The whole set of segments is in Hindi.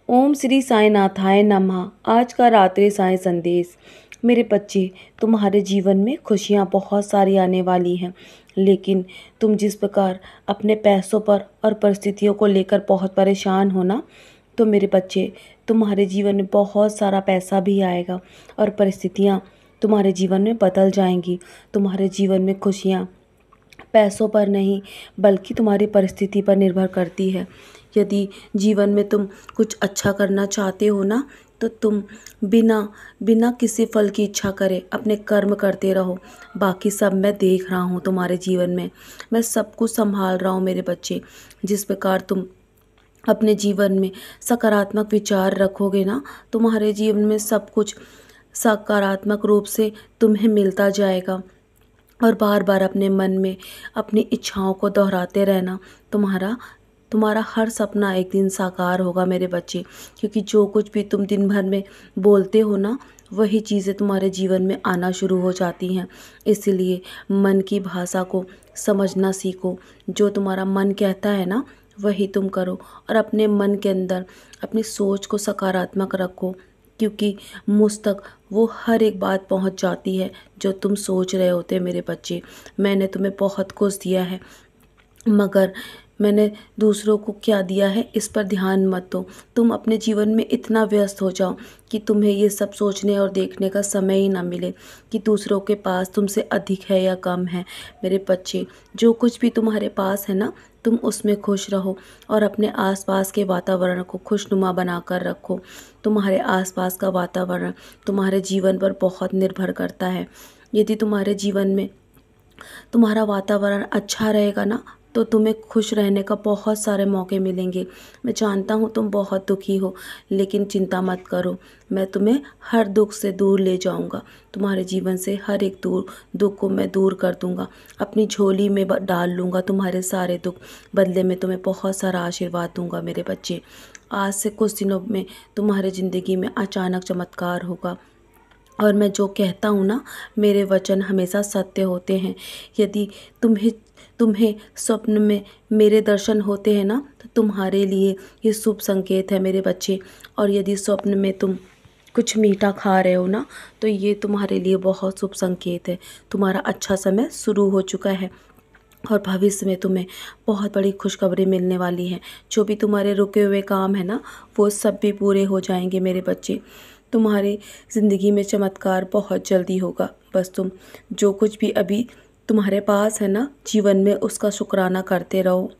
ओम श्री साईनाथाय नमः। आज का रात्रि साईं संदेश। मेरे बच्चे, तुम्हारे जीवन में खुशियाँ बहुत सारी आने वाली हैं, लेकिन तुम जिस प्रकार अपने पैसों पर और परिस्थितियों को लेकर बहुत परेशान हो ना, तो मेरे बच्चे, तुम्हारे जीवन में बहुत सारा पैसा भी आएगा और परिस्थितियाँ तुम्हारे जीवन में बदल जाएंगी। तुम्हारे जीवन में खुशियाँ पैसों पर नहीं बल्कि तुम्हारी परिस्थिति पर निर्भर करती है। यदि जीवन में तुम कुछ अच्छा करना चाहते हो ना, तो तुम बिना बिना किसी फल की इच्छा करे अपने कर्म करते रहो। बाकी सब मैं देख रहा हूँ तुम्हारे जीवन में, मैं सब कुछ संभाल रहा हूँ मेरे बच्चे। जिस प्रकार तुम अपने जीवन में सकारात्मक विचार रखोगे ना, तुम्हारे जीवन में सब कुछ सकारात्मक रूप से तुम्हें मिलता जाएगा। और बार बार अपने मन में अपनी इच्छाओं को दोहराते रहना, तुम्हारा तुम्हारा हर सपना एक दिन साकार होगा मेरे बच्चे। क्योंकि जो कुछ भी तुम दिन भर में बोलते हो ना, वही चीज़ें तुम्हारे जीवन में आना शुरू हो जाती हैं। इसलिए मन की भाषा को समझना सीखो। जो तुम्हारा मन कहता है ना, वही तुम करो और अपने मन के अंदर अपनी सोच को सकारात्मक रखो। क्योंकि मुझ तक वो हर एक बात पहुंच जाती है जो तुम सोच रहे होते मेरे बच्चे। मैंने तुम्हें बहुत कुछ दिया है, मगर मैंने दूसरों को क्या दिया है इस पर ध्यान मत दो। तुम अपने जीवन में इतना व्यस्त हो जाओ कि तुम्हें ये सब सोचने और देखने का समय ही ना मिले कि दूसरों के पास तुमसे अधिक है या कम है। मेरे बच्चे, जो कुछ भी तुम्हारे पास है ना, तुम उसमें खुश रहो और अपने आसपास के वातावरण को खुशनुमा बनाकर रखो। तुम्हारे आसपास का वातावरण तुम्हारे जीवन पर बहुत निर्भर करता है। यदि तुम्हारे जीवन में तुम्हारा वातावरण अच्छा रहेगा ना, तो तुम्हें खुश रहने का बहुत सारे मौके मिलेंगे। मैं जानता हूँ तुम बहुत दुखी हो, लेकिन चिंता मत करो, मैं तुम्हें हर दुख से दूर ले जाऊँगा। तुम्हारे जीवन से हर एक दुख को मैं दूर कर दूँगा, अपनी झोली में डाल लूँगा तुम्हारे सारे दुख। बदले में तुम्हें बहुत सारा आशीर्वाद दूँगा मेरे बच्चे। आज से कुछ दिनों में तुम्हारे ज़िंदगी में अचानक चमत्कार होगा। और मैं जो कहता हूँ ना, मेरे वचन हमेशा सत्य होते हैं। यदि तुम्हें तुम्हें स्वप्न में मेरे दर्शन होते हैं ना, तो तुम्हारे लिए ये शुभ संकेत है मेरे बच्चे। और यदि स्वप्न में तुम कुछ मीठा खा रहे हो ना, तो ये तुम्हारे लिए बहुत शुभ संकेत है। तुम्हारा अच्छा समय शुरू हो चुका है और भविष्य में तुम्हें बहुत बड़ी खुशखबरी मिलने वाली है। जो भी तुम्हारे रुके हुए काम है ना, वो सब भी पूरे हो जाएंगे मेरे बच्चे। तुम्हारी ज़िंदगी में चमत्कार बहुत जल्दी होगा। बस तुम जो कुछ भी अभी तुम्हारे पास है ना जीवन में, उसका शुक्राना करते रहो।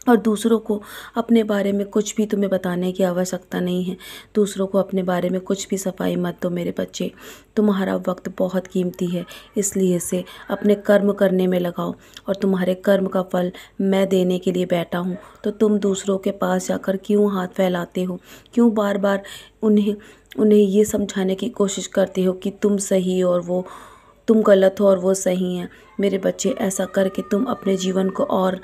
और दूसरों को अपने बारे में कुछ भी तुम्हें बताने की आवश्यकता नहीं है। दूसरों को अपने बारे में कुछ भी सफाई मत दो मेरे बच्चे। तुम्हारा वक्त बहुत कीमती है, इसलिए इसे अपने कर्म करने में लगाओ। और तुम्हारे कर्म का फल मैं देने के लिए बैठा हूँ। तो तुम दूसरों के पास जाकर क्यों हाथ फैलाते हो? क्यों बार बार उन्हें उन्हें ये समझाने की कोशिश करते हो कि तुम सही और वो तुम गलत हो और वो सही हैं? मेरे बच्चे, ऐसा करके तुम अपने जीवन को और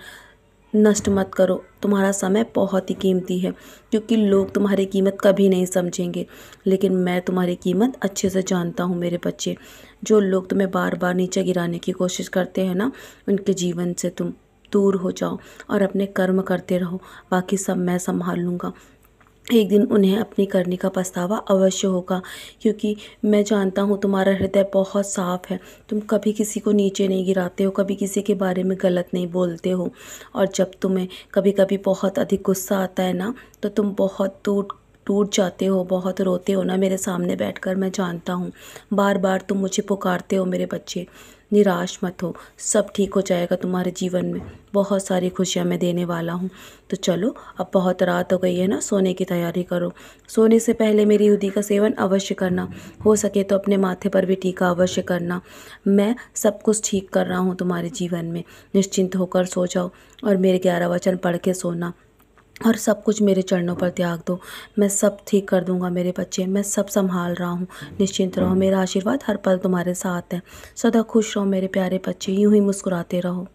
नष्ट मत करो। तुम्हारा समय बहुत ही कीमती है, क्योंकि लोग तुम्हारी कीमत कभी नहीं समझेंगे, लेकिन मैं तुम्हारी कीमत अच्छे से जानता हूँ मेरे बच्चे। जो लोग तुम्हें बार बार नीचे गिराने की कोशिश करते हैं ना, उनके जीवन से तुम दूर हो जाओ और अपने कर्म करते रहो। बाकी सब मैं संभाल लूँगा। एक दिन उन्हें अपनी करनी का पछतावा अवश्य होगा, क्योंकि मैं जानता हूँ तुम्हारा हृदय बहुत साफ है। तुम कभी किसी को नीचे नहीं गिराते हो, कभी किसी के बारे में गलत नहीं बोलते हो। और जब तुम्हें कभी कभी बहुत अधिक गुस्सा आता है ना, तो तुम बहुत टूट टूट जाते हो, बहुत रोते हो ना मेरे सामने बैठकर। मैं जानता हूँ बार बार तुम मुझे पुकारते हो मेरे बच्चे। निराश मत हो, सब ठीक हो जाएगा तुम्हारे जीवन में। बहुत सारी खुशियाँ मैं देने वाला हूँ। तो चलो, अब बहुत रात हो गई है ना, सोने की तैयारी करो। सोने से पहले मेरी हल्दी का सेवन अवश्य करना। हो सके तो अपने माथे पर भी टीका अवश्य करना। मैं सब कुछ ठीक कर रहा हूँ तुम्हारे जीवन में। निश्चिंत होकर सो जाओ और मेरे 11 वचन पढ़ के सोना और सब कुछ मेरे चरणों पर त्याग दो। मैं सब ठीक कर दूंगा मेरे बच्चे, मैं सब संभाल रहा हूँ। निश्चिंत रहो, मेरा आशीर्वाद हर पल तुम्हारे साथ है। सदा खुश रहो मेरे प्यारे बच्चे, यूं ही मुस्कुराते रहो।